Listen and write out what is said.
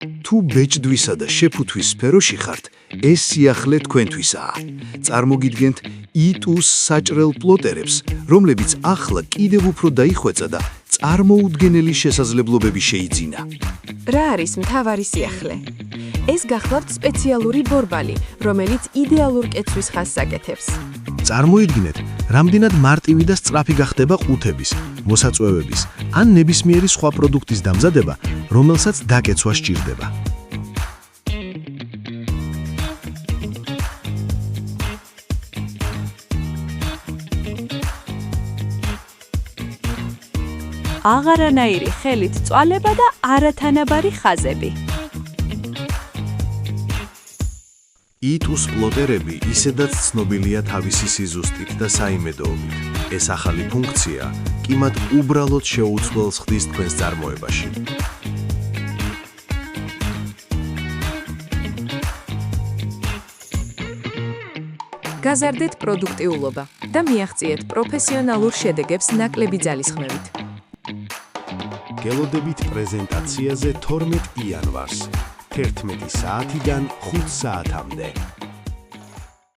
თუ ბეჭდვისა და შეფუთვის სფეროში ხართ, ეს სიახლე თქვენთვისაა. წარმოგიდგენთ იტუს საჭრელ პლოტერებს, რომლებიც ახლა კიდევ უფრო დაიხვეწა და წარმოუდგენელი შესაძლებლობები შეიძინა. რა არის მთავარი სიახლე? ეს გახლავთ სპეციალური ბორბალი, რომელიც იდეალურ კეცვის ხაზს აკეთებს. წარმოიდგინეთ, რამდენად მარტივი და სწრაფი გახდება ყუთების, მოსაწვევების ან ნებისმიერი სხვა პროდუქტის დამზადება, რომელსაც დაკეცვა სჭირდება. აღარანაირი ხელით წვალება და არათანაბარი ხაზები. იტუს პლოტერები ისედაც ცნობილია თავისი სიზუსტით და საიმედოობით. ეს ახალი ფუნქცია კი მათ უბრალოდ შეუცვლელს ხდის თქვენს წარმოებაში. გაზარდეთ პროდუქტიულობა და მიაღწიეთ პროფესიონალურ შედეგებს ნაკლები ძალისხმევით. გელოდებით პრეზენტაციაზე 12 იანვარს, 11 საათიდან 5 საათამდე.